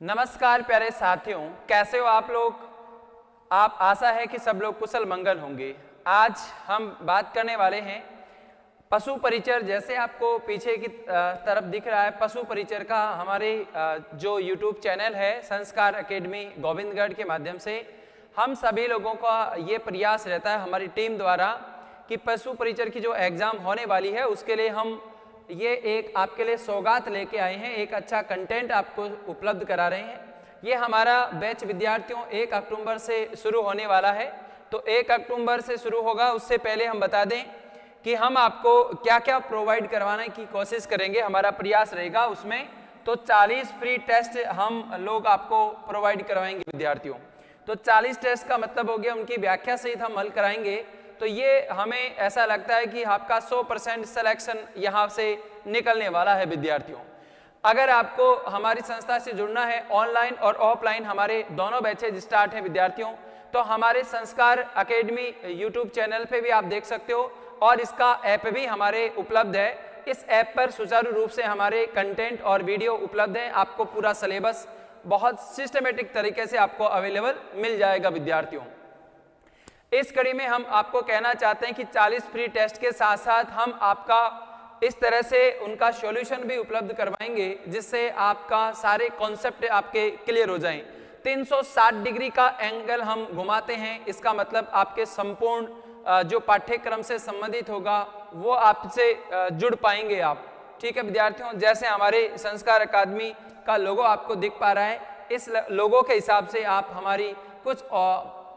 नमस्कार प्यारे साथियों, कैसे हो आप लोग। आप आशा है कि सब लोग कुशल मंगल होंगे। आज हम बात करने वाले हैं पशु परिचर। जैसे आपको पीछे की तरफ दिख रहा है, पशु परिचर का हमारे जो YouTube चैनल है संस्कार एकेडमी गोविंदगढ़ के माध्यम से हम सभी लोगों का ये प्रयास रहता है हमारी टीम द्वारा कि पशु परिचर की जो एग्ज़ाम होने वाली है उसके लिए हम ये एक आपके लिए सौगात लेके आए हैं, एक अच्छा कंटेंट आपको उपलब्ध करा रहे हैं। ये हमारा बैच विद्यार्थियों 1 अक्टूबर से शुरू होने वाला है। तो 1 अक्टूबर से शुरू होगा, उससे पहले हम बता दें कि हम आपको क्या क्या प्रोवाइड करवाने की कोशिश करेंगे, हमारा प्रयास रहेगा उसमें। तो 40 फ्री टेस्ट हम लोग आपको प्रोवाइड करवाएंगे विद्यार्थियों। तो 40 टेस्ट का मतलब हो गया उनकी व्याख्या सहित हम हल कराएंगे। तो ये हमें ऐसा लगता है कि आपका 100% सिलेक्शन यहाँ से निकलने वाला है विद्यार्थियों। अगर आपको हमारी संस्था से जुड़ना है, ऑनलाइन और ऑफलाइन हमारे दोनों बैचेज स्टार्ट हैं विद्यार्थियों। तो हमारे संस्कार एकेडमी यूट्यूब चैनल पे भी आप देख सकते हो और इसका ऐप भी हमारे उपलब्ध है। इस ऐप पर सुचारू रूप से हमारे कंटेंट और वीडियो उपलब्ध हैं। आपको पूरा सिलेबस बहुत सिस्टमेटिक तरीके से आपको अवेलेबल मिल जाएगा विद्यार्थियों। इस कड़ी में हम आपको कहना चाहते हैं कि 40 फ्री टेस्ट के साथ साथ हम आपका इस तरह से उनका सॉल्यूशन भी उपलब्ध करवाएंगे जिससे आपका सारे कॉन्सेप्ट आपके क्लियर हो जाएं। 360 डिग्री का एंगल हम घुमाते हैं, इसका मतलब आपके संपूर्ण जो पाठ्यक्रम से संबंधित होगा वो आपसे जुड़ पाएंगे आप। ठीक है विद्यार्थियों, जैसे हमारे संस्कार अकादमी का लोगो आपको दिख पा रहा है, इस लोगो के हिसाब से आप हमारी कुछ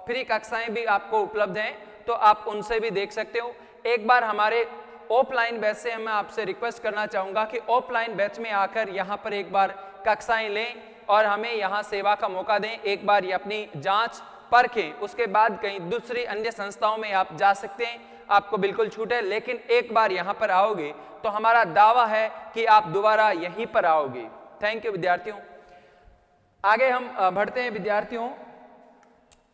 फ्री कक्षाएं भी आपको उपलब्ध हैं, तो आप उनसे भी देख सकते हो। एक बार हमारे ऑफलाइन बैच से मैं आपसे रिक्वेस्ट करना चाहूँगा कि ऑफलाइन बैच में आकर यहाँ पर एक बार कक्षाएं लें और हमें यहाँ सेवा का मौका दें। एक बार ये अपनी जांच परखें, उसके बाद कहीं दूसरी अन्य संस्थाओं में आप जा सकते हैं, आपको बिल्कुल छूट है। लेकिन एक बार यहाँ पर आओगे तो हमारा दावा है कि आप दोबारा यहीं पर आओगे। थैंक यू विद्यार्थियों। आगे हम बढ़ते हैं विद्यार्थियों।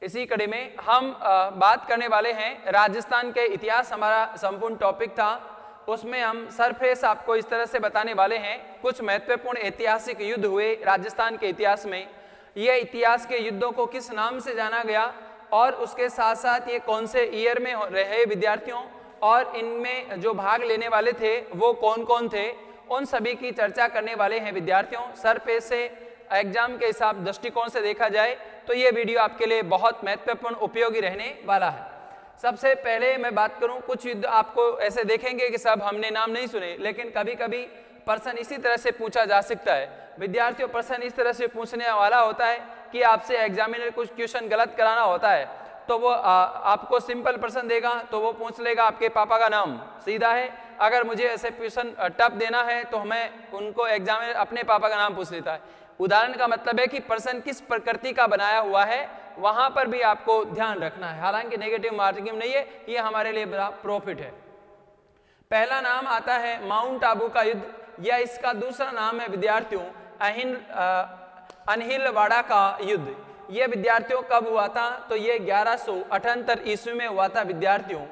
इसी कड़ी में हम बात करने वाले हैं राजस्थान के इतिहास, हमारा संपूर्ण टॉपिक था। उसमें हम सरफेस आपको इस तरह से बताने वाले हैं कुछ महत्वपूर्ण ऐतिहासिक युद्ध हुए राजस्थान के इतिहास में। ये इतिहास के युद्धों को किस नाम से जाना गया और उसके साथ साथ ये कौन से ईयर में रहे विद्यार्थियों, और इनमें जो भाग लेने वाले थे वो कौन कौन थे, उन सभी की चर्चा करने वाले हैं विद्यार्थियों। सरफेस से एग्जाम के हिसाब दृष्टिकोण से देखा जाए तो ये वीडियो आपके लिए बहुत महत्वपूर्ण उपयोगी रहने वाला है। सबसे पहले मैं बात करूं, कुछ युद्ध आपको ऐसे देखेंगे कि सब हमने नाम नहीं सुने, लेकिन कभी कभी प्रश्न इसी तरह से पूछा जा सकता है विद्यार्थियों। प्रश्न इस तरह से पूछने वाला होता है कि आपसे एग्जामिनर कुछ क्वेश्चन गलत कराना होता है, तो वो आपको सिंपल प्रश्न देगा तो वो पूछ लेगा आपके पापा का नाम, सीधा है। अगर मुझे ऐसे क्वेश्चन टफ देना है तो मैं उनको एग्जामिनर अपने पापा का नाम पूछ लेता है। उदाहरण का मतलब है कि प्रश्न किस प्रकृति का बनाया हुआ है, वहां पर भी आपको ध्यान रखना है। हालांकि नेगेटिव मार्किंग नहीं है, ये हमारे लिए बड़ा प्रॉफिट है। पहला नाम आता है माउंट आबू का युद्ध, या इसका दूसरा नाम है विद्यार्थियों अनहिलवाड़ा का युद्ध। ये विद्यार्थियों कब हुआ था, तो ये 1178 ईस्वी में हुआ था विद्यार्थियों।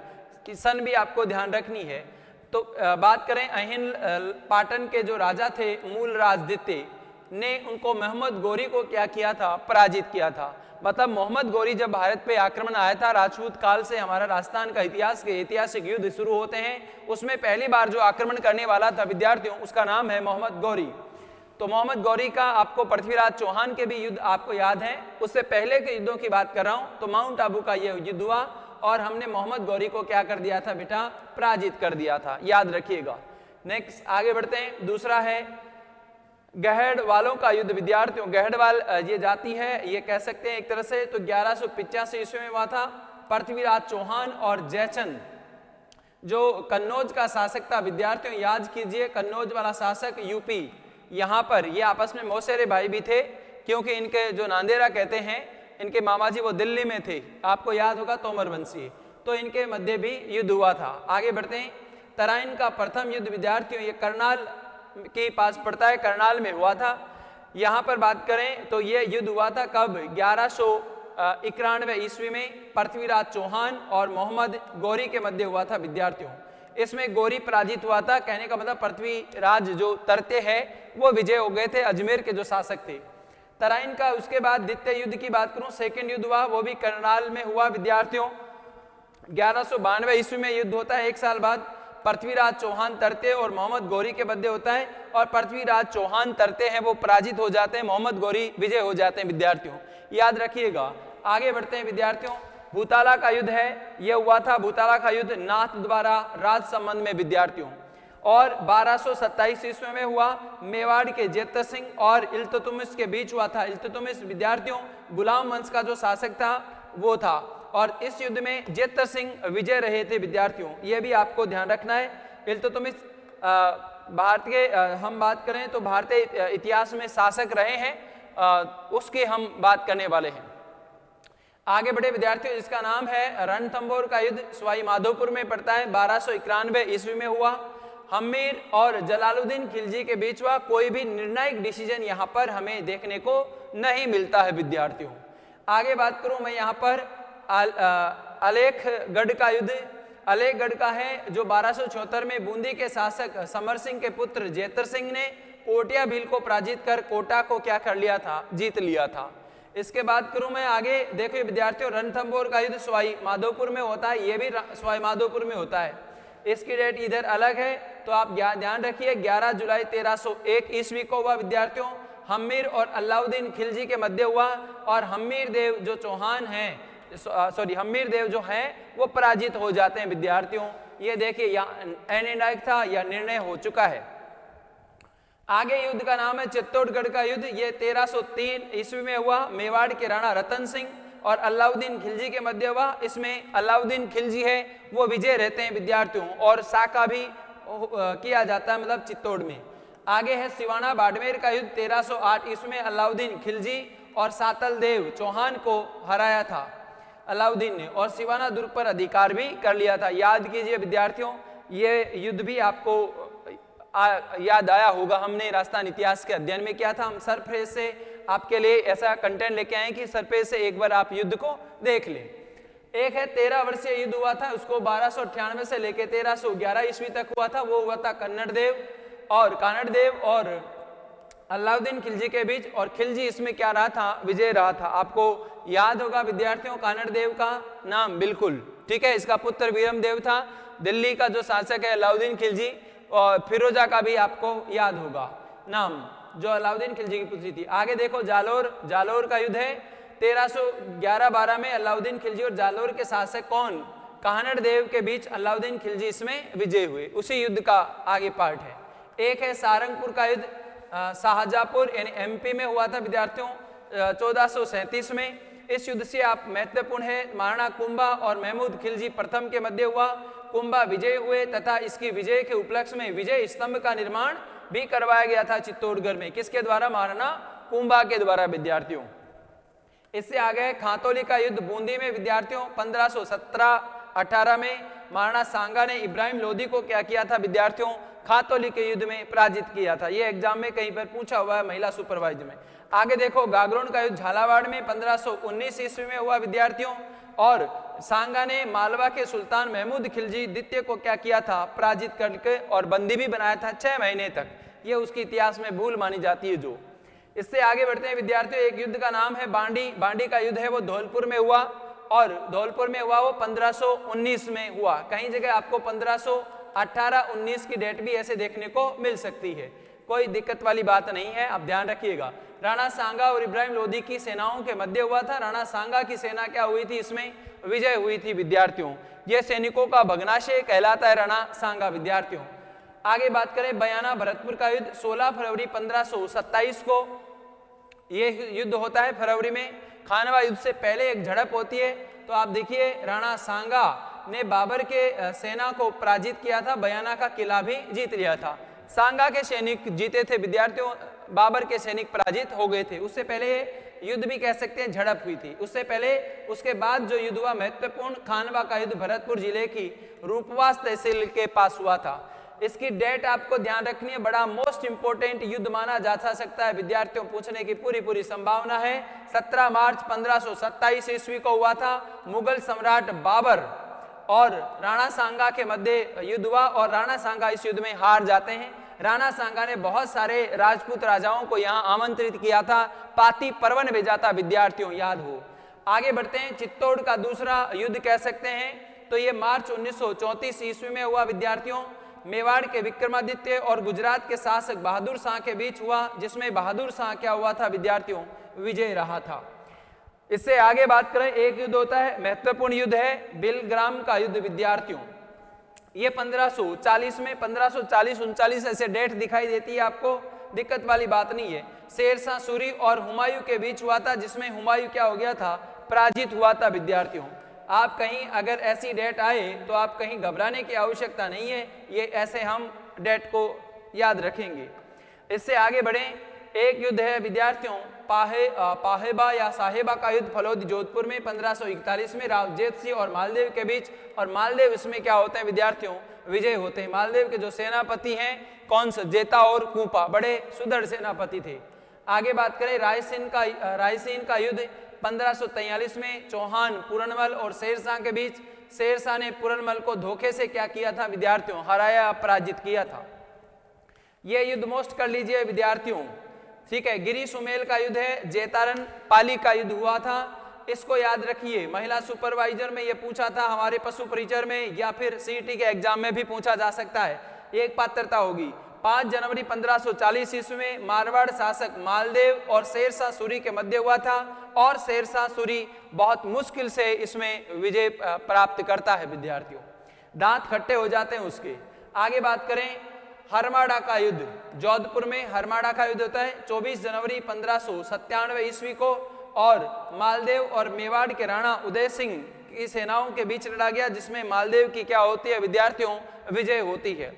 की सन भी आपको ध्यान रखनी है। तो बात करें अहिल पाटन के जो राजा थे मूलराज द्वितीय ने उनको मोहम्मद गौरी को क्या किया था, पराजित किया था। मतलब मोहम्मद गौरी जब भारत पे आक्रमण आया था, राजपूत काल से हमारा राजस्थान का इतिहास के ऐतिहासिक युद्ध शुरू होते हैं, उसमें पहली बार जो आक्रमण करने वाला था विद्यार्थियों उसका नाम है मोहम्मद गौरी। तो मोहम्मद गौरी का आपको पृथ्वीराज चौहान के भी युद्ध आपको याद है, उससे पहले के युद्धों की बात कर रहा हूं। तो माउंट आबू का यह युद्ध हुआ और हमने मोहम्मद गौरी को क्या कर दिया था बेटा, पराजित कर दिया था, याद रखिएगा। नेक्स्ट आगे बढ़ते हैं। दूसरा है गहड़वालों का युद्ध विद्यार्थियों। गहड़वाल ये जाति है, ये कह सकते हैं एक तरह से। तो 1185 ईस्वी में हुआ था। पृथ्वीराज चौहान और जयचंद जो कन्नौज का शासक था विद्यार्थियों, याद कीजिए कन्नौज वाला शासक यूपी, यहाँ पर ये आपस में मौसेरे भाई भी थे, क्योंकि इनके जो नांदेरा कहते हैं इनके मामा जी वो दिल्ली में थे, आपको याद होगा तोमर वंशी। तो इनके मध्य भी युद्ध हुआ था। आगे बढ़ते हैं। तराइन का प्रथम युद्ध विद्यार्थियों ये करनाल के पास पड़ता है, करनाल में हुआ था। यहाँ पर बात करें तो ये युद्ध हुआ था कब, 1191 ईस्वी में पृथ्वीराज चौहान और मोहम्मद गौरी के मध्य हुआ था विद्यार्थियों। इसमें गौरी पराजित हुआ था, कहने का मतलब पृथ्वीराज जो तरते हैं वो विजय हो गए थे, अजमेर के जो शासक थे। तराइन का उसके बाद द्वितीय युद्ध की बात करूं, सेकंड युद्ध हुआ, वो भी करनाल में हुआ विद्यार्थियों। 1192 ईस्वी में युद्ध होता है। एक साल बाद पृथ्वीराज चौहान तरते और मोहम्मद गौरी के मध्य होता है, और पृथ्वीराज चौहान तरते हैं वो पराजित हो जाते हैं, मोहम्मद गौरी विजय हो जाते हैं विद्यार्थियों, याद रखिएगा। आगे बढ़ते हैं विद्यार्थियों। भूताला का युद्ध है, यह हुआ था भूताला का युद्ध नाथ द्वारा राज संबंध में विद्यार्थियों, और 1227 ईस्वी में हुआ। मेवाड़ के जेतर सिंह और इल्तुतमिश के बीच हुआ था। इल्तुतमिश विद्यार्थियों गुलाम वंश का जो शासक था वो था, और इस युद्ध में जेतर सिंह विजय रहे थे विद्यार्थियों, यह भी आपको ध्यान रखना है। इल्तुतमिश भारत के हम बात करें तो भारतीय इतिहास में शासक रहे हैं, उसकी हम बात करने वाले हैं। आगे बढ़े विद्यार्थियों, जिसका नाम है रणथंभौर का युद्ध, सवाई माधोपुर में पड़ता है, 1291 ईस्वी में हुआ। हम्मीर और जलालुद्दीन खिलजी के बीच हुआ। कोई भी निर्णायक डिसीजन यहाँ पर हमें देखने को नहीं मिलता है विद्यार्थियों। आगे बात करूं मैं यहाँ पर अलेखगढ़ का युद्ध। अलेखगढ़ का है जो 1274 में बूंदी के शासक समर सिंह के पुत्र जेतर सिंह ने कोटिया भील को पराजित कर कोटा को क्या कर लिया था, जीत लिया था। इसके बाद करूं मैं आगे, देखिए विद्यार्थियों रणथंभौर का युद्ध सवाई माधोपुर में होता है, यह भी सवाई माधोपुर में होता है। इसकी डेट इधर अलग है तो आप ध्यान रखिए, 11 जुलाई 1301 ईस्वी को हुआ विद्यार्थियों। हम्मीर और अलाउद्दीन खिलजी के मध्य हुआ, और हम्मीर देव जो चौहान हैं, हम्मीर देव जो हैं वो पराजित हो जाते हैं विद्यार्थियों। ये देखिए यहाँ निर्णायक था या निर्णय हो चुका है। आगे युद्ध का नाम है चित्तौड़गढ़ का युद्ध, ये 1303 ईस्वी में हुआ। मेवाड़ के राणा रतन सिंह और अलाउद्दीन खिलजी के मध्य हुआ। इसमें अलाउद्दीन खिलजी है वो विजय रहते हैं विद्यार्थियों, और साका भी किया जाता है, मतलब चित्तौड़ में। आगे है सिवाना बाड़मेर का युद्ध, 1308 ईस्वी में अलाउद्दीन खिलजी और सातल देव चौहान को हराया था अलाउद्दीन ने, और सिवाना दुर्ग पर अधिकार भी कर लिया था। याद कीजिए विद्यार्थियों, ये युद्ध भी आपको याद आया होगा, हमने राजस्थान इतिहास के अध्ययन में किया था। हम सरफेस से आपके लिए ऐसा कंटेंट लेके आए कि सरफेस से एक बार आप युद्ध को देख लें। एक है 13 वर्षीय युद्ध हुआ था, उसको 1298 से लेके 1311 ईस्वी तक हुआ था। वो हुआ था कानड़ देव और अलाउद्दीन खिलजी के बीच, और खिलजी इसमें क्या रहा था, विजय रहा था। आपको याद होगा विद्यार्थियों कानड़ देव का नाम, बिल्कुल ठीक है। इसका पुत्र वीरम देव था। दिल्ली का जो शासक है अलाउद्दीन खिलजी, और फिरोजा का भी आपको याद होगा नाम, जो अलाउद्दीन खिलजी की पुत्री थी। आगे देखो जालोर का युद्ध है 1311-12 में। अलाउद्दीन खिलजी और जालोर के शासक कौन, कानड़ देव के बीच अलाउद्दीन खिलजी इसमें विजय हुए। उसी युद्ध का आगे पार्ट है। एक है सारंगपुर का युद्ध, शाहजहांपुर यानी एमपी में हुआ था विद्यार्थियों, 1437 में। इस युद्ध से आप महत्वपूर्ण है, महाराणा कुंभा और महमूद खिलजी प्रथम के मध्य हुआ। कुंभा विजय हुए तथा इसकी विजय के उपलक्ष्य में विजय स्तंभ का निर्माण भी करवाया गया था चित्तौड़गढ़ में। किसके द्वारा, महाराणा कुंभा के द्वारा विद्यार्थियों। इससे आगे खातौली का युद्ध बूंदी में विद्यार्थियों, 1517-18 में महाराणा सांगा ने इब्राहिम लोधी को क्या किया था विद्यार्थियों, खातौली के युद्ध में पराजित किया था। ये एग्जाम में कहीं पर पूछा हुआ है महिला सुपरवाइजर में। आगे देखो गागरोन का युद्ध झालावाड़ में 1519 ईस्वी में हुआ विद्यार्थियों, और सांगा ने मालवा के सुल्तान महमूद खिलजी द्वितीय को क्या किया था, पराजित करके, और बंदी भी बनाया था 6 महीने तक। ये उसके इतिहास में भूल मानी जाती है जो। इससे आगे बढ़ते हैं विद्यार्थियों, एक युद्ध का नाम है बांडी का युद्ध है, वो धौलपुर में हुआ, और धौलपुर में हुआ वो 1519 में हुआ। कहीं जगह आपको 1518-19 की डेट भी ऐसे देखने को मिल सकती है, कोई दिक्कत वाली बात नहीं है, आप ध्यान रखिएगा। राणा सांगा और इब्राहिम लोधी की सेनाओं के मध्य हुआ था। राणा सांगा की सेना क्या हुई थी, इसमें विजय हुई थी विद्यार्थियों। यह सैनिकों का भग्नाशय कहलाता है राणा सांगा विद्यार्थियों। आगे बात करें बयाना भरतपुर का युद्ध, 16 फरवरी 1527 को यह युद्ध होता है। फरवरी में खानवा युद्ध से पहले एक झड़प होती है, तो आप देखिए राणा सांगा ने बाबर के सेना को पराजित किया था, बयाना का किला भी जीत लिया था। सांगा के सैनिक जीते थे विद्यार्थियों, बाबर के सैनिक पराजित हो गए थे। उससे पहले युद्ध भी कह सकते हैं झड़प हुई थी। उससे पहले उसके बाद जो युद्ध हुआ महत्वपूर्ण खानवा का युद्ध भरतपुर जिले की रूपवास तहसील के पास हुआ था। इसकी डेट आपको ध्यान रखनी है, बड़ा मोस्ट इंपोर्टेंट युद्ध माना जा सकता है विद्यार्थियों, पूछने की पूरी संभावना है। 17 मार्च 1527 ईस्वी को हुआ था। मुगल सम्राट बाबर और राणा सांगा के मध्य युद्ध हुआ, और राणा सांगा इस युद्ध में हार जाते हैं। राणा सांगा ने बहुत सारे राजपूत राजाओं को यहाँ आमंत्रित किया था, पाती परवन भेजा था, विद्यार्थियों याद हो। आगे बढ़ते हैं, चित्तौड़ का दूसरा युद्ध कह सकते हैं, तो ये मार्च 1934 ईस्वी में हुआ विद्यार्थियों। मेवाड़ के विक्रमादित्य और गुजरात के शासक बहादुर शाह के बीच हुआ, जिसमें बहादुर शाह क्या हुआ था विद्यार्थियों, विजय रहा था। इससे आगे बात करें, एक युद्ध होता है, महत्वपूर्ण युद्ध है बिलग्राम का युद्ध विद्यार्थियों। ये 1540 में, 1540-39 ऐसे डेट दिखाई देती है आपको, दिक्कत वाली बात नहीं है। शेरशाह सूरी और हुमायूं के बीच हुआ था, जिसमें हुमायूं क्या हो गया था, पराजित हुआ था विद्यार्थियों। आप कहीं अगर ऐसी डेट आए तो आप कहीं घबराने की आवश्यकता नहीं है, ये ऐसे हम डेट को याद रखेंगे। इससे आगे बढ़ें, एक युद्ध है विद्यार्थियों पाहेबा या साहेबा का युद्ध फलोदी जोधपुर में 1541 में रावजेत सिंह और मालदेव के बीच, और मालदेव इसमें क्या होते हैं विद्यार्थियों, विजय होते हैं। मालदेव के जो सेनापति हैं कौन से, जेता और कूपा, बड़े सुदृढ़ सेनापति थे। आगे बात करें, रायसीन का युद्ध 1543 में चौहान, पूरनमल और शेरशाह के बीच। शेरशाह ने पूरनमल को धोखे से क्या किया था विद्यार्थियों, हराया, पराजित किया था। यह युद्ध मोस्ट कर लीजिए विद्यार्थियों, ठीक है। गिरी सुमेल का युद्ध है, जेतारन पाली का युद्ध हुआ था, इसको याद रखिए। महिला सुपरवाइजर में ये पूछा था, हमारे पशु परिचर में, या फिर सीटी के एग्जाम में भी पूछा जा सकता है, एक पात्रता होगी। 5 जनवरी 1540 ईस्वी में मारवाड़ शासक मालदेव और शेरशाह सूरी के मध्य हुआ था, और शेरशाह सूरी बहुत मुश्किल से इसमें विजय प्राप्त करता है विद्यार्थियों, दांत खट्टे हो जाते हैं उसके। आगे बात करें, हरमाड़ा का युद्ध, जोधपुर में हरमाड़ा का युद्ध होता है 24 जनवरी 1597 ईस्वी को, और मालदेव और मेवाड़ के राणा उदय सिंह की सेनाओं के बीच लड़ा गया, जिसमें मालदेव की क्या होती है विद्यार्थियों, विजय होती है।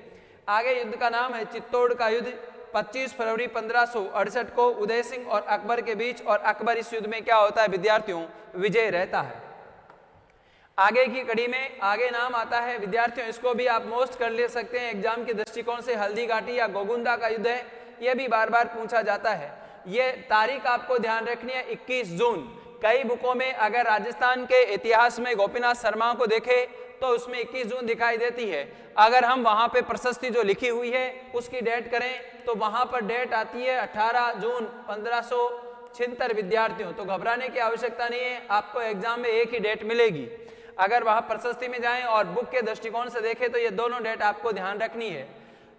आगे युद्ध का नाम है चित्तौड़ का युद्ध, 25 फरवरी 1568 को उदय सिंह और अकबर के बीच, और अकबर इस युद्ध में क्या होता है विद्यार्थियों, विजय रहता है। आगे की कड़ी में आगे नाम आता है विद्यार्थियों, इसको भी आप मोस्ट कर ले सकते हैं एग्जाम के दृष्टिकोण से, हल्दी घाटी या गोगुंदा का युद्ध है, यह भी बार बार पूछा जाता है। यह तारीख आपको ध्यान रखनी है, 21 जून। कई बुकों में अगर राजस्थान के इतिहास में गोपीनाथ शर्मा को देखे तो उसमें 21 जून दिखाई देती है। अगर हम वहां पे प्रशस्ति जो लिखी हुई है उसकी डेट करें तो वहां पर डेट आती है 18 जून 1576 विद्यार्थियों। तो घबराने की आवश्यकता नहीं है, आपको एग्जाम में एक ही डेट मिलेगी। अगर वहां प्रशस्ति में जाएं और बुक के दृष्टिकोण से देखें तो ये दोनों डेट आपको ध्यान रखनी है।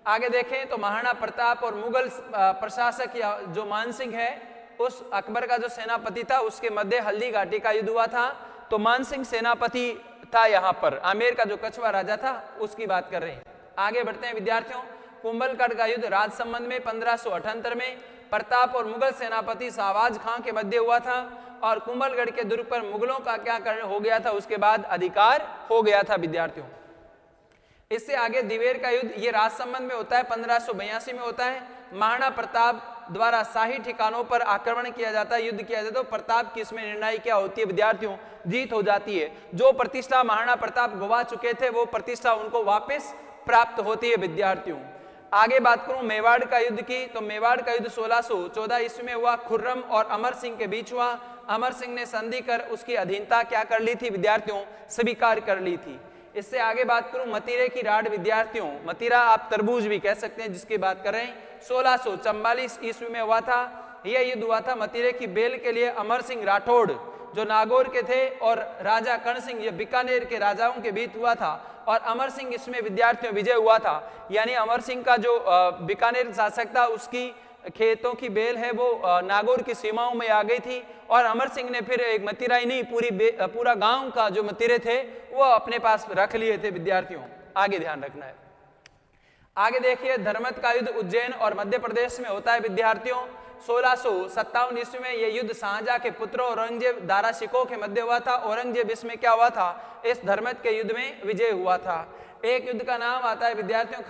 आगे देखें तो महाराणा प्रताप और मुगल प्रशासक या जो मानसिंह है, उस अकबर का जो सेनापति था, उसके मध्य हल्दी घाटी का युद्ध हुआ था। तो मानसिंह सेनापति था यहाँ पर, आमेर का जो कछुआ राजा था उसकी बात कर रहे हैं। आगे बढ़ते हैं विद्यार्थियों, कुंभलगढ़ का युद्ध राजसमंद में 1578 में प्रताप और मुगल सेनापति शाहबाज खां के मध्य हुआ था, और कुंभलगढ़ के दुर्ग पर मुगलों का क्या हो गया था, उसके बाद अधिकार हो गया था विद्यार्थियों। इससे आगे दिवेर का युद्ध, ये राजसमंद में होता है, 1582 में होता है। महाराणा प्रताप द्वारा शाही ठिकानों पर आक्रमण किया जाता है, युद्ध किया जाता है, तो प्रताप की इसमें निर्णय क्या होती है विद्यार्थियों, जीत हो जाती है। जो प्रतिष्ठा महाराणा प्रताप गवा चुके थे वो प्रतिष्ठा उनको वापस प्राप्त होती है विद्यार्थियों। आगे बात करूं मेवाड़ का युद्ध की, तो मेवाड़ का युद्ध 1614 ईस्वी में हुआ, खुर्रम और अमर सिंह के बीच हुआ। अमर सिंह ने संधि कर उसकी अधीनता क्या कर ली थी विद्यार्थियों, स्वीकार कर ली थी। इससे आगे बात करूं मतीरे की राड विद्यार्थियों, मतीरा आप तरबूज भी कह सकते हैं जिसकी बात कर रहे हैं, 1644 ईस्वी में हुआ था। यह युद्ध हुआ था मतीरे की बेल के लिए। अमर सिंह राठौड़ जो नागौर के थे और राजा कर्ण सिंह ये बीकानेर के राजाओं के बीच हुआ था, और अमर सिंह इसमें विद्यार्थियों विजय हुआ था। यानी अमर सिंह का जो बीकानेर शासक था उसकी खेतों की बेल है वो नागौर की सीमाओं में आ गई थी, और अमर सिंह ने फिर एक मतीरा ही नहीं पूरा गांव का जो मतीरे थे वो अपने पास रख लिए थे विद्यार्थियों। आगे ध्यान रखना है। आगे देखिए धर्मत का युद्ध उज्जैन और मध्य प्रदेश में होता है विद्यार्थियों। 1657 ईस्वी में यह युद्ध शाहजहां के पुत्र औरंगजेब दारा शिकोह के मध्य हुआ था। औरंगजेब इसमें क्या हुआ था, इस धर्मत के युद्ध में विजय हुआ था। एक युद्ध का नाम आता है विद्यार्थियों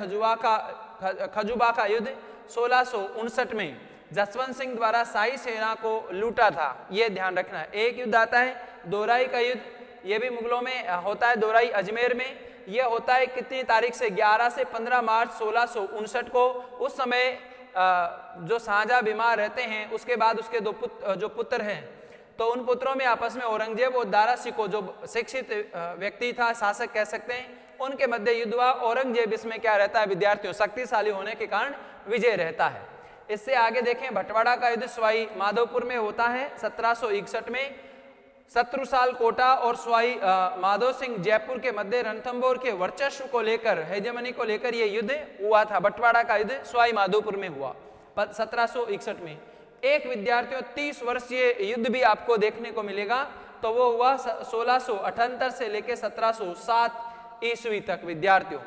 खजुबा का युद्ध, 1659 में जसवंत सिंह द्वारा शाही सेना को लूटा था, यह ध्यान रखना है। एक युद्ध आता है दोराई का युद्ध, यह भी मुगलों में होता है, दोराई अजमेर में। यह होता है कितनी तारीख से, 11 से 15 मार्च 1659 को। उस समय जो शाहजहां बीमार रहते हैं, उसके बाद उसके जो पुत्र हैं, तो उन पुत्रों में आपस में औरंगजेब और दारा शिकोह जो शिक्षित व्यक्ति था, शासक कह सकते हैं, उनके मध्य युद्ध हुआ। औरंगजेब इसमें क्या रहता है विद्यार्थियों, शक्तिशाली होने के कारण विजय रहता है। इससे आगे देखें बंटवाड़ा का युद्ध सवाई माधोपुर में होता है 1761 में। शत्रुसाल कोटा और सवाई माधो सिंह जयपुर के मध्य रणथंभौर के वर्चस्व को लेकर, हेजेमनी को लेकर यह युद्ध हुआ था। बंटवाड़ा का युद्ध सवाई माधोपुर में हुआ 1761 में। एक विद्यार्थियों 30 वर्षीय युद्ध भी आपको देखने को मिलेगा, तो वो हुआ 1678 से लेकर 1707 ईस्वी तक विद्यार्थियों।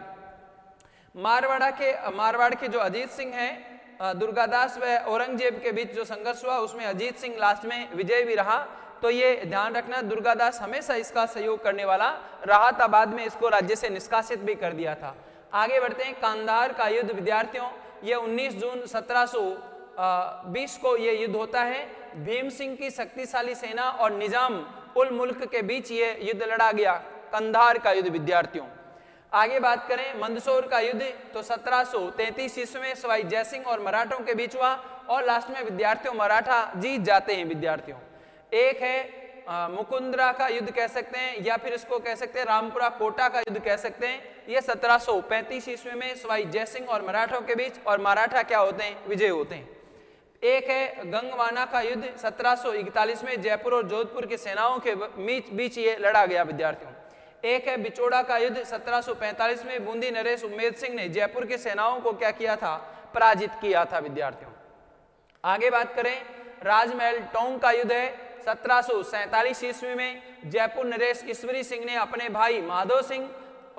मारवाड़ के जो अजीत सिंह हैं, दुर्गादास व औरंगजेब के बीच जो संघर्ष हुआ उसमें अजीत सिंह लास्ट में विजय भी रहा। तो ये ध्यान रखना, दुर्गादास हमेशा इसका सहयोग करने वाला रहा था, बाद में इसको राज्य से निष्कासित भी कर दिया था। आगे बढ़ते हैं कांधार का युद्ध विद्यार्थियों, ये 19 जून 1720 को ये युद्ध होता है। भीम सिंह की शक्तिशाली सेना और निजाम उल मुल्क के बीच ये युद्ध लड़ा गया, कंधार का युद्ध विद्यार्थियों। आगे बात करें मंदसौर का युद्ध, तो 1733 ईस्वी में सवाई जयसिंह और मराठों के बीच हुआ और लास्ट में विद्यार्थियों मराठा जीत जाते हैं विद्यार्थियों। एक है मुकुंदरा का युद्ध कह सकते हैं, या फिर इसको कह सकते हैं रामपुरा कोटा का युद्ध कह सकते हैं। ये 1735 ईस्वी में सवाई जयसिंह और मराठों के बीच, और मराठा क्या होते हैं विजय होते हैं। एक है गंगवाना का युद्ध 1741 में जयपुर और जोधपुर की सेनाओं के बीच ये लड़ा गया विद्यार्थियों। एक है बिचौड़ा का युद्ध 1745 में बूंदी नरेश उम्मेद सिंह ने जयपुर की सेनाओं को क्या किया था, पराजित किया था विद्यार्थियों। आगे बात करें राजमहल टोंक का युद्ध है 1747 ईस्वी में जयपुर नरेश ईश्वरी सिंह ने अपने भाई माधव सिंह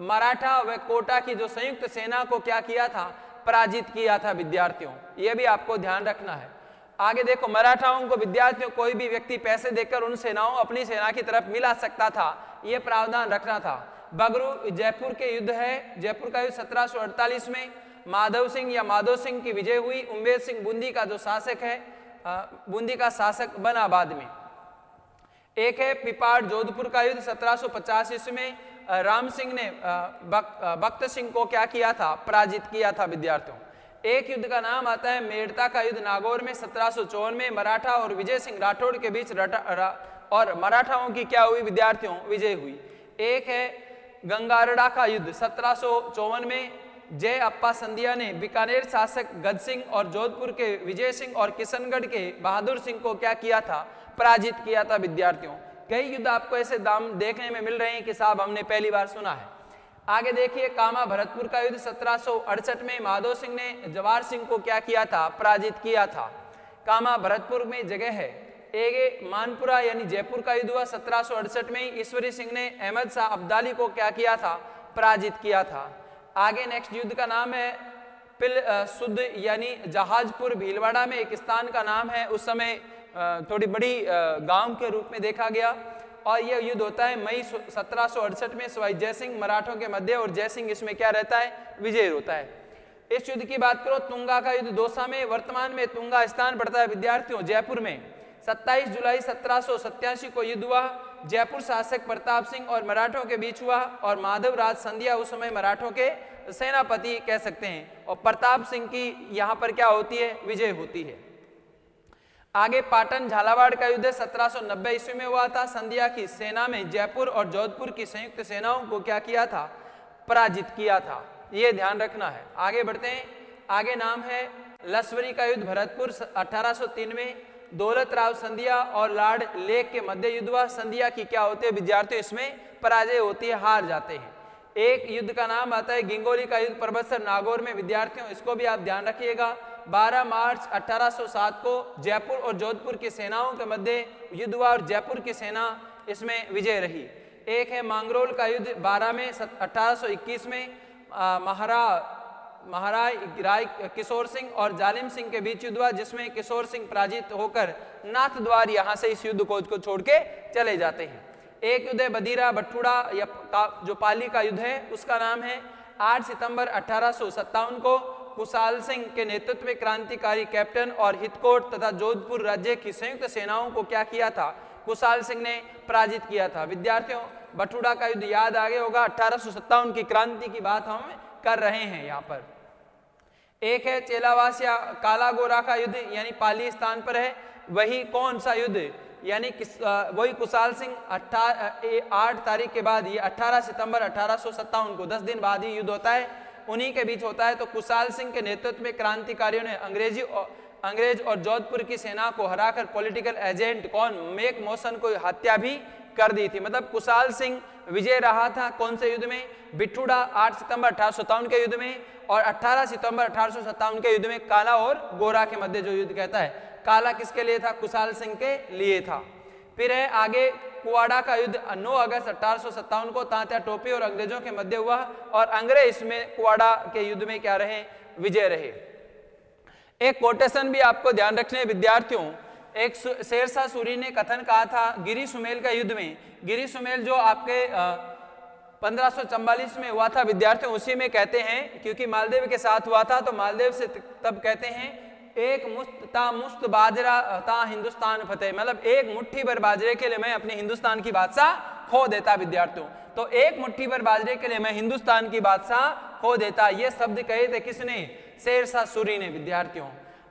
मराठा व कोटा की जो संयुक्त सेना को क्या किया था, पराजित किया था विद्यार्थियों। यह भी आपको ध्यान रखना है। आगे देखो मराठाओं को विद्यार्थियों कोई भी व्यक्ति पैसे देकर उन सेनाओं अपनी सेना की तरफ मिला सकता था, यह प्रावधान रखना था। बगरू जयपुर के युद्ध है, जयपुर का युद्ध 1748 में माधव सिंह या माधो सिंह की विजय हुई। उम्मेद सिंह बूंदी का जो शासक है, बूंदी का शासक बना बाद में। एक है पिपाड़ जोधपुर का युद्ध 1750 ईस्वी में राम सिंह ने भक्त सिंह को क्या किया था, पराजित किया था विद्यार्थियों। एक युद्ध का नाम आता है मेड़ता का युद्ध नागौर में 1754 में मराठा और विजय सिंह राठौड़ के बीच और मराठाओं की क्या हुई विद्यार्थियों, विजय हुई। एक है गंगारड़ा का युद्ध 1754 में जय अप्पा संधिया ने बीकानेर शासक गज सिंह और जोधपुर के विजय सिंह और किशनगढ़ के बहादुर सिंह को क्या किया था, पराजित किया था विद्यार्थियों। कई युद्ध आपको ऐसे दाम देखने में मिल रहे हैं कि साहब हमने पहली बार सुना है। आगे देखिए कामा भरतपुर का युद्ध 1768 में माधो सिंह ने जवाहर सिंह को क्या किया था, पराजित किया था। कामा भरतपुर में जगह है। एक मानपुरा यानी जयपुर का युद्ध हुआ 1768 में, ईश्वरी सिंह ने अहमद शाह अब्दाली को क्या किया था, पराजित किया था। आगे नेक्स्ट युद्ध का नाम है पिल सुद यानी जहाजपुर भीलवाड़ा में एक स्थान का नाम है, उस समय थोड़ी बड़ी गांव के रूप में देखा गया। और यह युद्ध होता है मई 1768 में सवाई जयसिंह मराठों के मध्य, और जयसिंह इसमें क्या रहता है, विजय होता है। इस युद्ध की बात करो तुंगा का युद्ध दौसा में, वर्तमान में तुंगा स्थान पड़ता है विद्यार्थियों जयपुर में। 27 जुलाई 1787 को युद्ध हुआ। जयपुर शासक प्रताप सिंह और मराठों के बीच हुआ, और माधव राज संधिया उस समय मराठों के सेनापति कह सकते हैं, और प्रताप सिंह की यहाँ पर क्या होती है, विजय होती है। आगे पाटन झालावाड़ का युद्ध 1790 ईस्वी में हुआ था। संधिया की सेना में जयपुर और जोधपुर की संयुक्त सेनाओं को क्या किया था, पराजित किया था। ये ध्यान रखना है। आगे बढ़ते हैं। आगे नाम है लश्वरी का युद्ध भरतपुर 1803 में दौलत राव संधिया और लॉर्ड लेक के मध्य युद्ध हुआ। संधिया की क्या होती है विद्यार्थियों, इसमें पराजय होती है, हार जाते हैं। एक युद्ध का नाम आता है गिंगोली का युद्ध परबतसर नागौर में विद्यार्थियों, इसको भी आप ध्यान रखिएगा। 12 मार्च 1807 को जयपुर और जोधपुर की सेनाओं के मध्य युद्ध हुआ, और जयपुर की सेना इसमें विजय रही। एक है मांगरोल का युद्ध 12 में 1821 में महाराज राय किशोर सिंह और जालिम सिंह के बीच युद्ध हुआ, जिसमें किशोर सिंह पराजित होकर नाथ द्वार यहाँ से इस युद्ध को छोड़ के चले जाते हैं। एक युद्ध है बदीरा बठुड़ा या जो पाली का युद्ध है, उसका नाम है 8 सितंबर 1857 को कुशाल सिंह के नेतृत्व में क्रांतिकारी कैप्टन और हितकोट तथा जोधपुर राज्य की संयुक्त सेनाओं को क्या किया था, कुशाल सिंह ने पराजित किया था। विद्यार्थियों बठुड़ा का युद्ध याद आ गया होगा, 1857 की क्रांति की बात हम कर रहे हैं यहाँ पर। एक है चेलावास या काला गोरा का युद्ध यानी पाली स्थान पर है। वही कौन सा युद्ध, यानी वही कुशाल सिंह 8 तारीख के बाद, ये 18 सितंबर 1857 को 10 दिन बाद ही युद्ध होता है, उन्हीं के बीच होता है। तो कुशाल सिंह के नेतृत्व में क्रांतिकारियों ने अंग्रेज और जोधपुर की सेना को हराकर पॉलिटिकल एजेंट कौन मेक मोशन को हत्या भी कर दी थी। मतलब कुशाल सिंह विजय रहा था कौन से युद्ध में, बिठूड़ा 8 सितंबर 1857 के युद्ध में, और 18 सितंबर 1857 के युद्ध में काला और गोरा के मध्य जो युद्ध कहता है, काला किसके लिए था, कुशाल सिंह के लिए था। फिर है आगे कुआड़ा का युद्ध 9 अगस्त 1857 को तात्या टोपी और अंग्रेजों के मध्य हुआ, और अंग्रेज इसमें कुआड़ा के युद्ध में क्या रहे, विजय रहे। एक कोटेशन भी आपको ध्यान रखने विद्यार्थियों, एक शेरशाह सूरी ने कथन कहा था गिरी सुमेल का युद्ध में, गिरी सुमेल जो आपके 1544 में हुआ था विद्यार्थियों, उसी में कहते हैं, क्योंकि मालदेव के साथ हुआ था, तो मालदेव से तब कहते हैं एक मुस्त बाजरा ता हिंदुस्तान फतेह, मतलब एक मुट्ठी भर बाजरे के लिए मैं अपने हिंदुस्तान की बादशाह खो देता विद्यार्थियों। तो एक मुट्ठी भर बाजरे के लिए मैं हिंदुस्तान की बादशाह खो देता, ये शब्द कहे थे किसने, शेरशाह सूरी ने विद्यार्थियों।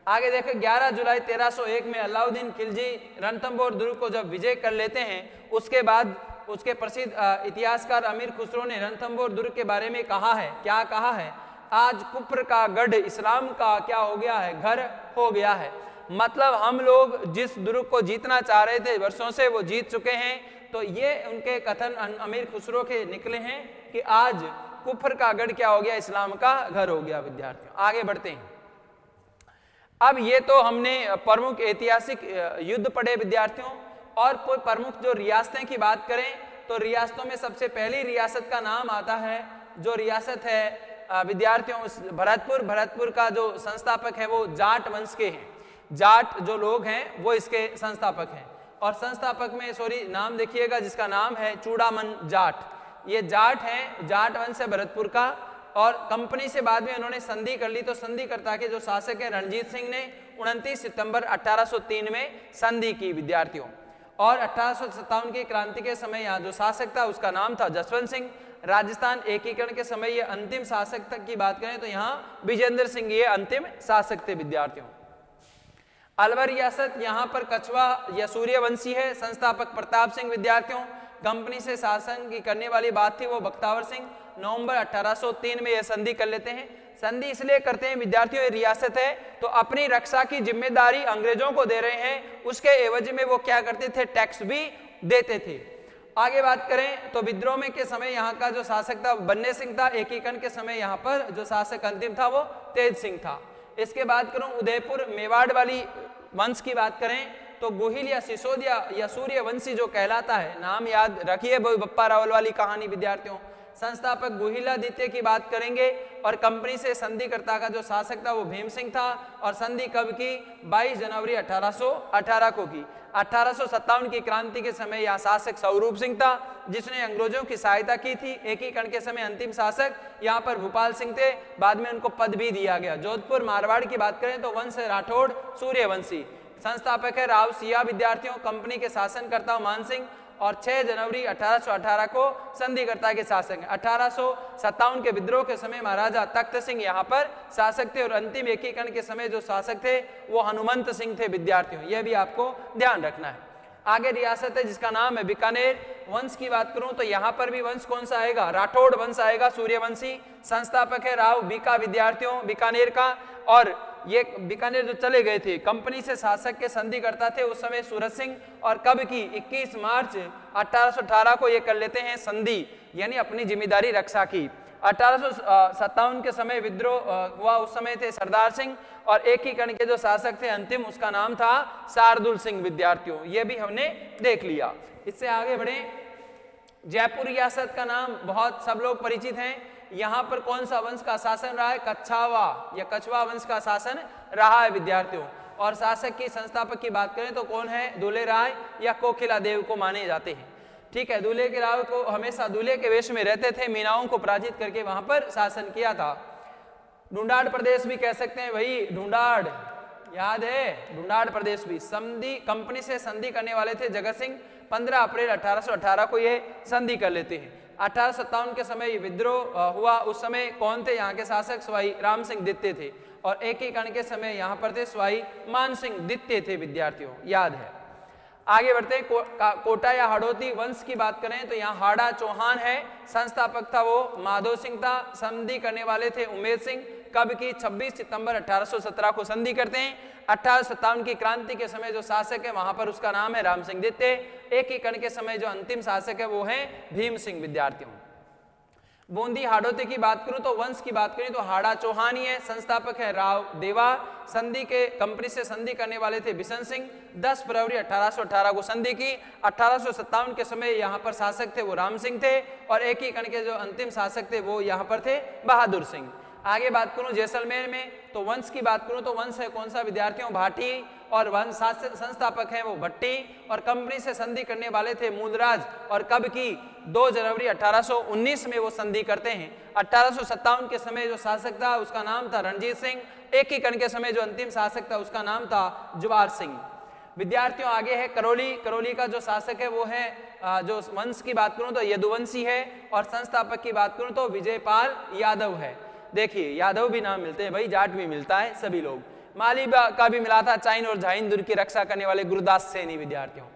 आगे देखें 11 जुलाई 1301 में अलाउद्दीन खिलजी रणथंभौर दुर्ग को जब विजय कर लेते हैं, उसके बाद उसके प्रसिद्ध इतिहासकार अमीर खुसरो ने रणथंभौर दुर्ग के बारे में कहा है, क्या कहा है, आज कुफ्र का गढ़ इस्लाम का क्या हो गया है, घर हो गया है। मतलब हम लोग जिस दुर्ग को जीतना चाह रहे थे वर्षों से वो जीत चुके हैं। तो ये उनके कथन अमीर खुसरो के निकले हैं कि आज कुफ्र का गढ़ क्या हो गया, इस्लाम का घर हो गया। विद्यार्थियों आगे बढ़ते हैं। अब ये तो हमने प्रमुख ऐतिहासिक युद्ध पढ़े विद्यार्थियों, और प्रमुख जो रियासतें की बात करें तो रियासतों में सबसे पहली रियासत का नाम आता है, जो रियासत है विद्यार्थियों भरतपुर का जो संस्थापक है वो जाट वंश के हैं, जाट जो लोग हैं वो इसके संस्थापक हैं। और संस्थापक में नाम देखिएगा जिसका नाम है चूड़ामन जाट, ये जाट हैं, जाट वंश है भरतपुर का। और कंपनी से बाद में उन्होंने संधि कर ली, तो संधिकर्ता के जो शासक है रणजीत सिंह ने 29 सितंबर 1803 में संधि की विद्यार्थियों। और 1857 की क्रांति के समय यहाँ जो शासक था उसका नाम था जसवंत सिंह। राजस्थान एकीकरण के समय ये अंतिम शासक तक की बात करें तो यहाँ विजेंद्र सिंह ये अंतिम शासक थे विद्यार्थियों। अलवर रियासत यहाँ पर कछवा या सूर्यवंशी है, संस्थापक प्रताप सिंह विद्यार्थियों। कंपनी से शासन की करने वाली बात थी वो बख्तावर सिंह, नवंबर 1803 में यह संधि कर लेते हैं। संधि इसलिए करते हैं विद्यार्थियों, ये रियासत है तो अपनी रक्षा की जिम्मेदारी अंग्रेजों को दे रहे हैं, उसके एवज में वो क्या करते थे, टैक्स भी देते थे। आगे बात करें तो विद्रोह में के समय यहाँ का जो शासक था बन्ने सिंह था, एकीकरण के समय यहाँ पर जो शासक अंतिम था वो तेज सिंह था। इसके बाद करूं उदयपुर मेवाड़ वाली वंश की बात करें तो गोहिल या सिसोदिया या सूर्यवंशी जो कहलाता है, नाम याद रखिए, बप्पा रावल वाली कहानी विद्यार्थियों। संस्थापक गोहिलादित्य की बात करेंगे और कंपनी से संधिकर्ता का जो शासक था वो भीम सिंह था। और संधि कब की, 22 जनवरी 1818 को की। 1857 की क्रांति के समय यह शासक स्वरूप सिंह था जिसने अंग्रेजों की सहायता की थी। एकीकरण के समय अंतिम शासक यहाँ पर भूपाल सिंह थे, बाद में उनको पद भी दिया गया। जोधपुर मारवाड़ की बात करें तो वंश राठौड़ सूर्यवंशी। संस्थापक है राव सिया विद्यार्थियों। कंपनी के शासनकर्ता मान सिंह और 6 जनवरी 1818 को संधिकर्ता के शासक हैं। 1857 के विद्रोह के समय महाराजा तख्त सिंह यहाँ पर शासक थे और अंतिम एकीकरण के समय जो शासक थे वो हनुमंत सिंह थे विद्यार्थियों, यह भी आपको ध्यान रखना है। आगे रियासत है जिसका नाम है बीकानेर। वंश की बात करूं तो यहाँ पर भी वंश कौन सा आएगा, राठौड़ वंश आएगा, सूर्यवंशी। संस्थापक है राव बीका विद्यार्थियों बीकानेर का। और ये बीकानेर जो चले गए थे, कंपनी से शासक के संधिकर्ता थे उस समय सूरत सिंह। और कब की, 21 मार्च 1818 को ये कर लेते हैं संधि, यानी अपनी जिम्मेदारी रक्षा की। 1857 के समय विद्रोह हुआ, उस समय थे सरदार सिंह। और एकीकरण के जो शासक थे अंतिम, उसका नाम था शार्दुल सिंह विद्यार्थियों, ये भी हमने देख लिया। इससे आगे बढ़े, जयपुर रियासत का नाम बहुत सब लोग परिचित हैं। यहाँ पर कौन सा वंश का शासन रहा है, कच्छावा या कछवा वंश का शासन रहा है विद्यार्थियों। और शासक की संस्थापक की बात करें तो कौन है, दूल्हे राय या कोकिला देव को माने जाते हैं। ठीक है, दूल्हे के राय को हमेशा दूल्हे के वेश में रहते थे, मीनाओं को पराजित करके वहां पर शासन किया था। ढूंढाड़ प्रदेश भी कह सकते हैं, वही ढूंढाड़, याद है ढूंढाड़ प्रदेश भी। संधि कंपनी से संधि करने वाले थे जगत सिंह। 15 अप्रैल 1818 को ये संधि कर लेते हैं। 1857 के समय विद्रोह हुआ, उस समय कौन थे यहाँ के शासक, स्वाई राम सिंह द्वितीय थे। और एकीकरण के समय यहाँ पर थे स्वाई मान सिंह द्वितीय थे विद्यार्थियों, याद है। आगे बढ़ते हैं। कोटा या हाड़ौती वंश की बात करें तो यहाँ हाड़ा चौहान है, संस्थापक था वो माधो सिंह था, संधि करने वाले थे उमेर सिंह। कब की? 26 सितंबर 1817 को संधि करते हैं। 1857 की क्रांति के समय जो शासक है वहां पर उसका नाम है राम सिंह द्वितीय। एकीकरण के समय जो अंतिम शासक है वो है भीम सिंह। विद्यार्थियों, बूंदी हाड़ौती की बात करूं तो वंश की बात करें तो हाड़ा चौहान ही है, संस्थापक है राव देवा। संधि के कंपनी से संधि करने वाले थे बिशन सिंह। 10 फरवरी 1818 को संधि की। 1857 के समय यहाँ पर शासक थे वो राम सिंह थे, और एकीकरण के जो अंतिम शासक थे वो यहाँ पर थे बहादुर सिंह। आगे बात करूं जैसलमेर में तो वंश की बात करूं तो वंश है कौन सा विद्यार्थियों? भाटी, और वंश संस्थापक हैं वो भट्टी, और कंपनी से संधि करने वाले थे मूलराज। और कब की? 2 जनवरी 1819 में वो संधि करते हैं। 1857 के समय जो शासक था उसका नाम था रणजीत सिंह। एकीकरण के समय जो अंतिम शासक था उसका नाम था जुवार सिंह। विद्यार्थियों, आगे है करौली। करौली का जो शासक है वो है जो वंश की बात करूं तो यदुवंशी है, और संस्थापक की बात करूं तो विजयपाल यादव है। देखिए, यादव भी नाम मिलते हैं भाई, जाट भी मिलता है, सभी लोग। माली का भी मिला था, चाइन और झाइंदुर की रक्षा करने वाले गुरुदास सैनी। विद्यार्थियों,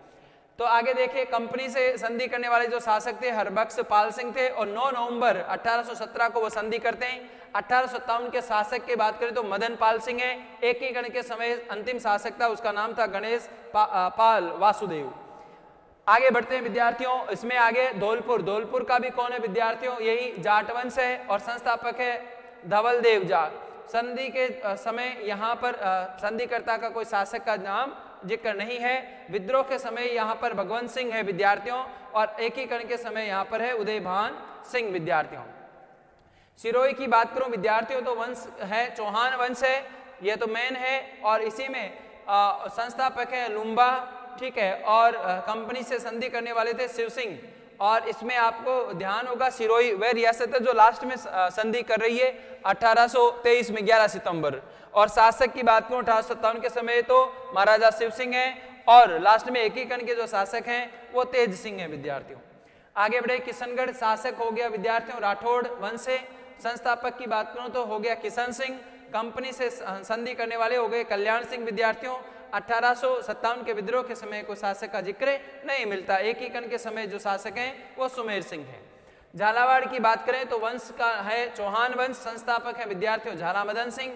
तो आगे देखिए, कंपनी से संधि करने वाले जो शासक थे हरबख्श पाल सिंह थे, और 9 नवंबर 1817 को वो संधि करते हैं। 1857 के शासक की बात करें तो मदन पाल सिंह है। एकीकरण के समय अंतिम शासक था उसका नाम था गणेश पाल वासुदेव। आगे बढ़ते हैं विद्यार्थियों, इसमें आगे धौलपुर। धौलपुर का भी कौन है विद्यार्थियों? यही जाट वंश है, और संस्थापक है धवल देव जाट। संधि के समय यहाँ पर संधिकर्ता का कोई शासक का नाम जिक्र नहीं है। विद्रोह के समय यहाँ पर भगवंत सिंह है विद्यार्थियों, और एकीकरण के समय यहाँ पर है उदयभान सिंह। विद्यार्थियों, सिरोही की बात करूं विद्यार्थियों तो वंश है चौहान वंश है, ये तो मेन है, और इसी में संस्थापक है लुम्बा, ठीक है, और कंपनी से संधि करने वाले थे शिव सिंह। और इसमें आपको ध्यान होगा सिरोही वह रियासत है जो लास्ट में संधि कर रही है 1823 में 11 सितंबर। और शासक की बात करूं 1857 के समय तो महाराजा शिव सिंह है, और लास्ट में एकीकरण के जो शासक हैं वो तेज सिंह है। विद्यार्थियों, आगे बढ़े। किशनगढ़ शासक हो गया विद्यार्थियों राठौड़ वंश है। संस्थापक की बात करूं तो हो गया किशन सिंह। कंपनी से संधि करने वाले हो गए कल्याण सिंह। विद्यार्थियों, 1857 के विद्रोह के समय कोई शासक का जिक्र नहीं मिलता। एकीकरण के समय जो शासक हैं वो सुमेर सिंह है। झालावाड़ की बात करें तो वंश का है चौहान वंश। संस्थापक है विद्यार्थियों झाला मदन सिंह।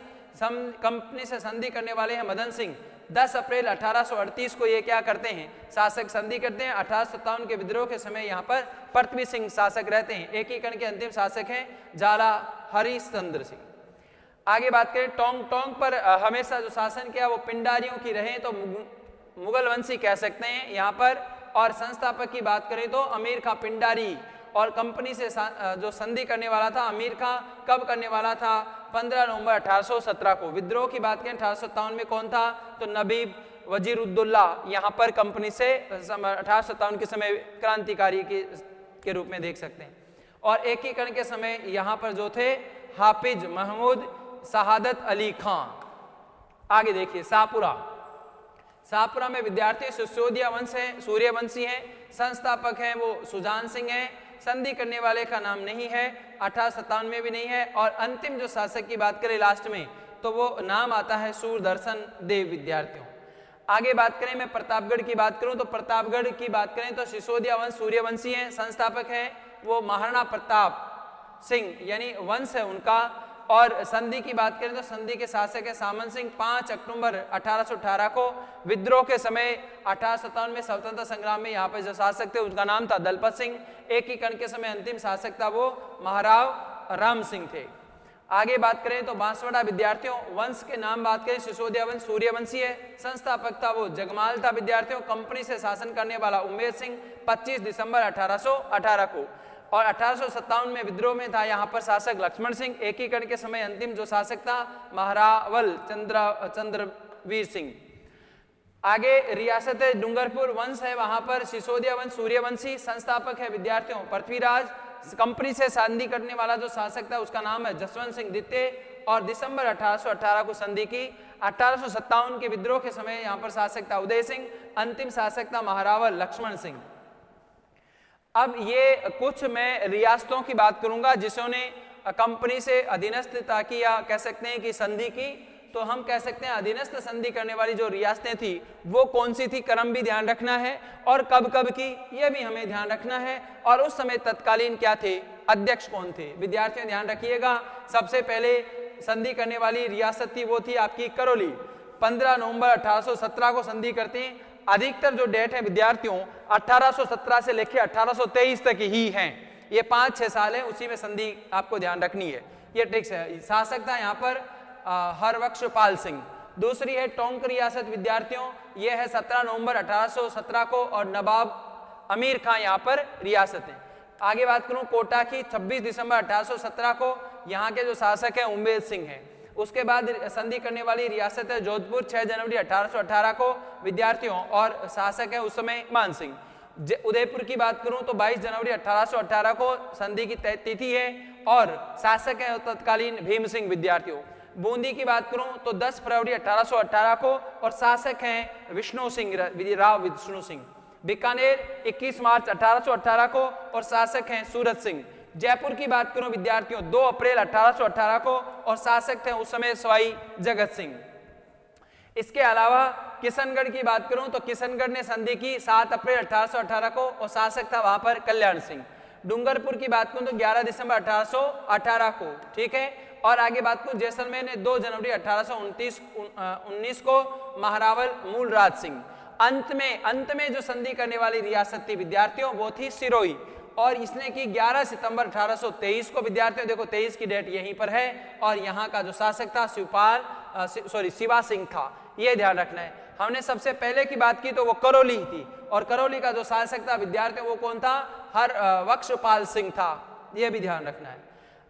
कंपनी से संधि करने वाले हैं मदन सिंह। 10 अप्रैल 1838 को ये क्या करते हैं? शासक संधि करते हैं। 1857 के विद्रोह के समय यहाँ पर पृथ्वी सिंह शासक रहते हैं। एकीकरण के अंतिम शासक हैं झाला हरिश्चंद्र सिंह। आगे बात करें टोंग। टोंग पर हमेशा जो शासन किया वो पिंडारियों की रहे तो मुगल वंशी कह सकते हैं यहाँ पर। और संस्थापक की बात करें तो अमीर खां पिंडारी, और कंपनी से जो संधि करने वाला था अमीर खां कब करने वाला था? 15 नवंबर 1817 को। विद्रोह की बात करें 1857 में कौन था? तो नबीब वजीरुद्दौला यहाँ पर कंपनी से 1857 के समय क्रांतिकारी के रूप में देख सकते हैं। और एकीकरण के समय यहाँ पर जो थे हाफिज महमूद शहादत अली खां। आगे देखिए शाहपुरा। शाहपुरा में विद्यार्थी सिसोदिया वंश है, सूर्यवंशी हैं। संस्थापक हैं वो सुजान सिंह हैं। संधि करने वाले का नाम नहीं है, 1857 में भी नहीं है। और अंतिम जो शासक की बात करें लास्ट में तो वो नाम आता है सूरदर्शन देव। विद्यार्थियों, आगे बात करें मैं प्रतापगढ़ की बात करूं तो प्रतापगढ़ की बात करें तो सिसोदिया वंश सूर्यवंशी हैं। संस्थापक हैं वो महाराणा प्रताप सिंह यानी वंश है उनका। और संधि की बात करें तो संधि के शासक है सामंत सिंह। 5 अक्टूबर 1818 को विद्रोह के समय 1857 में स्वतंत्रता संग्राम में यहाँ पर जो शासक थे उनका नाम था दलपत सिंह। एकीकरण के समय अंतिम शासक था वो महाराव राम सिंह थे। आगे बात करें तो बांसवाड़ा। विद्यार्थियों, वंश के नाम बात करें सिसोदिया वंश सूर्यवंशी है। संस्थापक था वो जगमाल था। विद्यार्थियों, कंपनी से शासन करने वाला उमेर सिंह 25 दिसंबर 1818 को। और 1857 में विद्रोह में था यहाँ पर शासक लक्ष्मण सिंह। एकीकरण के समय अंतिम जो शासक था महारावल चंद्रवीर सिंह। आगे रियासत डूंगरपुर वंश है, वहां पर सिसोदिया वंश सूर्यवंशी। संस्थापक है विद्यार्थियों पृथ्वीराज। कंपनी से संधि करने वाला जो शासक था उसका नाम है जसवंत सिंह द्वितीय। और दिसंबर 1818 को संधि की। 1857 के विद्रोह के समय यहाँ पर शासक था उदय सिंह। अंतिम शासक था महारावल लक्ष्मण सिंह। अब ये कुछ मैं रियासतों की बात करूंगा जिन्होंने कंपनी से अधीनस्थता की या कह सकते हैं कि संधि की। तो हम कह सकते हैं अधीनस्थ संधि करने वाली जो रियासतें थी वो कौन सी थी, क्रम भी ध्यान रखना है और कब कब की ये भी हमें ध्यान रखना है, और उस समय तत्कालीन क्या थे, अध्यक्ष कौन थे। विद्यार्थियों ध्यान रखिएगा, सबसे पहले संधि करने वाली रियासत थी वो थी आपकी करौली। 15 नवंबर 1817 को संधि करते हैं। अधिकतर जो डेट है विद्यार्थियों 1817 से लेकर 1823 तक ही हैं, ये 5-6 साल है, उसी में संधि आपको ध्यान रखनी है। ये ट्रिक्स है। शासक था यहाँ पर हरबख्शपाल सिंह। दूसरी है टोंक रियासत विद्यार्थियों, ये है 17 नवंबर 1817 को, और नवाब अमीर खान यहाँ पर रियासत है। आगे बात करूं कोटा की, 26 दिसंबर 1817 को, यहाँ के जो शासक है उम्मेद सिंह हैं। उसके बाद संधि करने वाली रियासत है जोधपुर, 6 जनवरी 1818 को विद्यार्थियों, और शासक है उस समय मान सिंह। उदयपुर की बात करूं तो 22 जनवरी 1818 को संधि की तिथि है, और शासक है तत्कालीन भीम सिंह विद्यार्थियों। बूंदी की बात करूं तो 10 फरवरी 1818 को, और शासक हैं विष्णु सिंह, राव विष्णु सिंह। बीकानेर 21 मार्च 1818 को, और शासक हैं सूरत सिंह। जयपुर की बात करूं विद्यार्थियों 2 अप्रैल 1818 को, और शासक थे उस समय सवाई जगत सिंह। इसके अलावा किशनगढ़ की बात करूं तो किशनगढ़ ने संधि की 7 अप्रैल 1818 को, और शासक था वहां पर कल्याण सिंह। डूंगरपुर की बात करूं तो 11 दिसंबर 1818 को, ठीक है। और आगे बात करूं जैसलमेर ने 2 जनवरी 1819 को, महारावल मूलराज सिंह। अंत में जो संधि करने वाली रियासत थी विद्यार्थियों वो थी सिरोही, और इसने की 11 सितंबर 1823 को विद्यार्थियों। देखो 23 की डेट यहीं पर है, और यहाँ का जो शासक था शिवा सिंह था, ये ध्यान रखना है। हमने सबसे पहले की बात की तो वो करौली थी, और करौली का जो शासक था विद्यार्थियों वो कौन था, हरबख्शपाल सिंह था, ये भी ध्यान रखना है।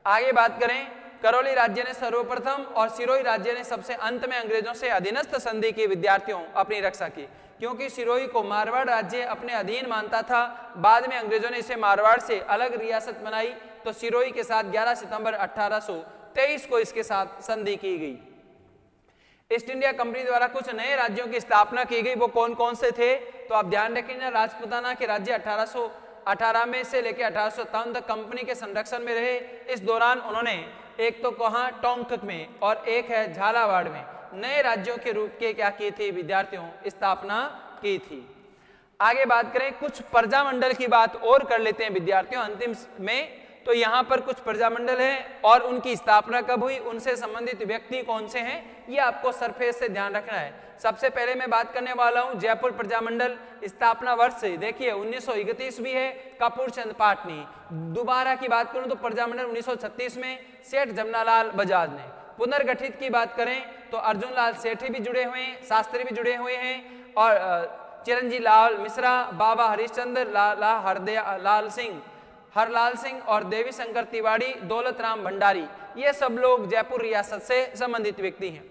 आगे बात करें, करौली राज्य ने सर्वप्रथम और सिरोही राज्य ने सबसे अंत में अंग्रेजों से अधीनस्थ संधि की विद्यार्थियों अपनी रक्षा की, क्योंकि सिरोही को मारवाड़ राज्य अपने अधीन मानता था। बाद में अंग्रेजों ने इसे मारवाड़ से अलग रियासत बनाई, तो सिरोही के साथ 11 सितंबर 1823 को इसके साथ संधि की गई। ईस्ट इंडिया कंपनी द्वारा कुछ नए राज्यों की स्थापना की गई, वो कौन कौन से थे तो आप ध्यान रखेंगे। राजपूताना के राज्य 1818 में से लेकर 1857 तक कंपनी के संरक्षण में रहे। इस दौरान उन्होंने एक तो कहाँ टोंक में, और एक है झालावाड़ में, नए राज्यों के रूप के क्या की थी विद्यार्थियों, स्थापना की थी। आगे बात करें, कुछ प्रजामंडल की बात और कर लेते हैं विद्यार्थियों अंतिम में। तो यहाँ पर कुछ प्रजामंडल है और उनकी स्थापना कब हुई, उनसे संबंधित व्यक्ति कौन से हैं, ये आपको सरफेस से ध्यान रखना है। सबसे पहले मैं बात करने वाला हूँ जयपुर प्रजामंडल स्थापना वर्ष से। देखिए 1931 भी है, कपूर चंद पाटनी। दोबारा की बात करूँ तो प्रजामंडल 1936 में सेठ जमनालाल बजाज ने। पुनर्गठित की बात करें तो अर्जुन लाल सेठी भी जुड़े हुए हैं, शास्त्री भी जुड़े हुए हैं, और चिरंजी लाल मिश्रा, बाबा हरिश्चंद्र, हरलाल सिंह और देवी शंकर तिवारी, दौलत राम भंडारी, ये सब लोग जयपुर रियासत से संबंधित व्यक्ति हैं।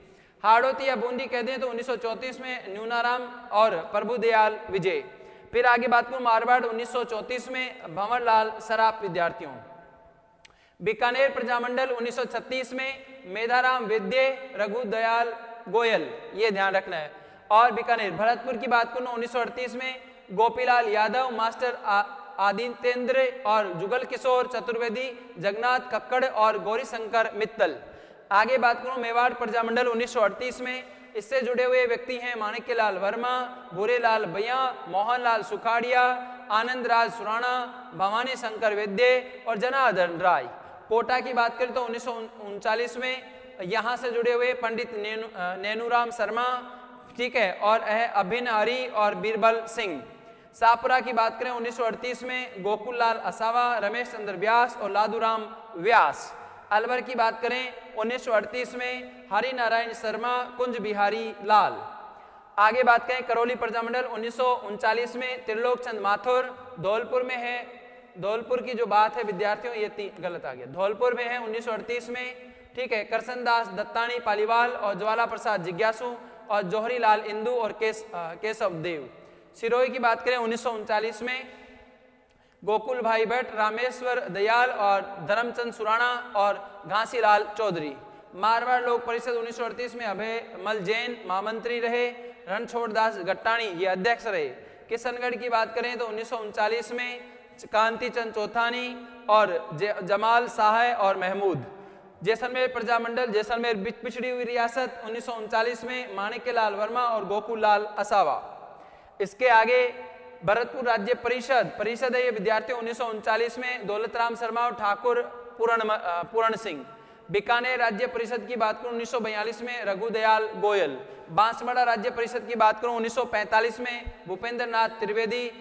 हाड़ौती या बूंदी कह दें तो 1934 में न्यूनाराम और प्रभुदयाल विजय। फिर आगे बात करूं मारवाड़ 1934 में भंवरलाल सराफ विद्यार्थियों। बीकानेर प्रजामंडल 1936 में मेधाराम वैद्य, रघुदयाल गोयल, ये ध्यान रखना है। और बीकानेर भरतपुर की बात करूं 1938 में गोपीलाल यादव, मास्टर आदित्येंद्र और जुगल किशोर चतुर्वेदी, जगन्नाथ कक्कड़ और गौरीशंकर मित्तल। आगे बात करूं मेवाड़ प्रजामंडल 1938 में, इससे जुड़े हुए व्यक्ति हैं माणिक्यलाल वर्मा, भूरेलाल भैया, मोहनलाल सुखाड़िया, आनंद राज सुराणा, भवानी शंकर वैद्य और जनार्दन राय। कोटा की बात करें तो 1939 में यहाँ से जुड़े हुए पंडित नैनूराम शर्मा, ठीक है, और अभिन्न हरी और बीरबल सिंह। शाहपुरा की बात करें 1938 में गोकुललाल असावा, रमेश चंद्र व्यास और लादूराम व्यास। अलवर की बात करें 1938 में हरि नारायण शर्मा, कुंज बिहारी लाल। आगे बात करें करौली प्रजामंडल 1939 में त्रिलोक चंद माथुर। धौलपुर में है, धौलपुर की जो बात है विद्यार्थियों ये गलत आ गया, धौलपुर में है 1938 में, ठीक है, करसनदास दत्तानी पालीवाल और ज्वाला प्रसाद जिज्ञासु और जौहरी लाल इंदू और केशव देव। सिरोही की बात करें 1939 में गोकुल भाई भट्ट, रामेश्वर दयाल और धर्मचंद सुराणा और घासीलाल चौधरी। मारवाड़ लोक परिषद 1938 में अभय मल जैन महामंत्री रहे, रणछोड़ दास गट्टाणी ये अध्यक्ष रहे। किशनगढ़ की बात करें तो 1939 में कांति चंद चौथानी और जमाल शाह और महमूद। जैसलमेर प्रजामंडल जैसलमेर पिछड़ी हुई रियासत 1939 में माणिक्यलाल वर्मा और गोकुललाल असावा। इसके आगे भरतपुर राज्य परिषद है ये विद्यार्थियों 1939 में दौलतराम शर्मा और ठाकुर पूरण सिंह। बीकानेर राज्य परिषद की बात करूं 1942 में रघुदयाल गोयल। बांसवाड़ा राज्य परिषद की बात करूं 1945 में भूपेंद्र नाथ त्रिवेदी,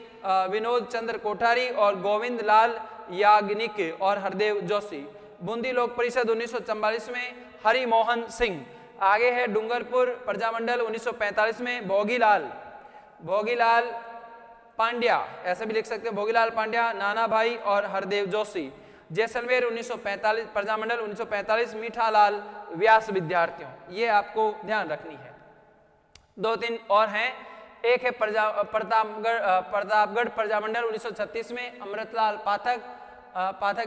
विनोद चंद्र कोठारी और गोविंद लाल याग्निक और हरदेव जोशी। बूंदी लोक परिषद 1944 में हरिमोहन सिंह। आगे है डूंगरपुर प्रजामंडल 1945 में भोगीलाल पांड्या, ऐसे भी लिख सकते हैं भोगीलाल पांड्या, नाना भाई और हरदेव जोशी। जैसलमेर 1945 प्रजामंडल 1945 मीठालाल व्यास विद्यार्थियों। ये आपको ध्यान रखनी है। 2-3 और हैं। एक है प्रतापगढ़ प्रजामंडल 1936 में अमृतलाल पाठक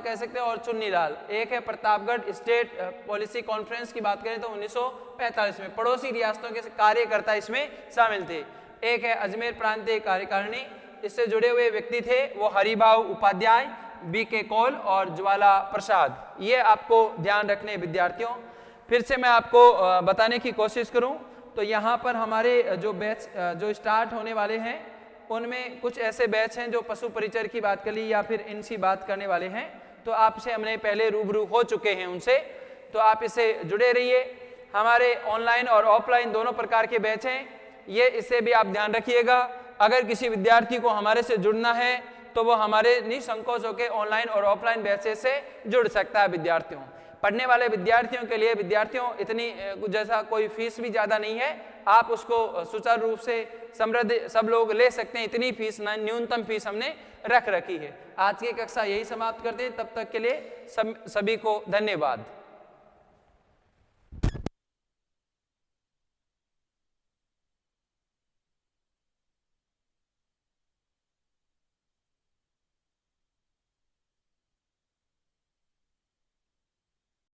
कह सकते हैं और चुन्नीलाल। एक है प्रतापगढ़ स्टेट पॉलिसी कॉन्फ्रेंस की बात करें तो 1945 में पड़ोसी रियासतों के कार्यकर्ता इसमें शामिल थे। एक है अजमेर प्रांतीय कार्यकारिणी, इससे जुड़े हुए व्यक्ति थे वो हरिभाऊ उपाध्याय, BK कौल और ज्वाला प्रसाद। ये आपको ध्यान रखने विद्यार्थियों। फिर से मैं आपको बताने की कोशिश करूं तो यहाँ पर हमारे जो बैच जो स्टार्ट होने वाले हैं उनमें कुछ ऐसे बैच हैं जो पशु परिचर की बात कर ली या फिर इनसी बात करने वाले हैं, तो आपसे हमने पहले रूबरू हो चुके हैं उनसे, तो आप इससे जुड़े रहिए। हमारे ऑनलाइन और ऑफलाइन दोनों प्रकार के बैच हैं, ये इससे भी आप ध्यान रखिएगा। अगर किसी विद्यार्थी को हमारे से जुड़ना है तो वो हमारे निसंकोच होकर ऑनलाइन और ऑफलाइन बैचेस से जुड़ सकता है विद्यार्थियों। पढ़ने वाले विद्यार्थियों के लिए विद्यार्थियों इतनी जैसा कोई फीस भी ज़्यादा नहीं है, आप उसको सुचारू रूप से समृद्ध सब लोग ले सकते हैं। इतनी फीस न्यूनतम फीस हमने रख रखी है। आज की कक्षा यही समाप्त करते हैं, तब तक के लिए सभी को धन्यवाद।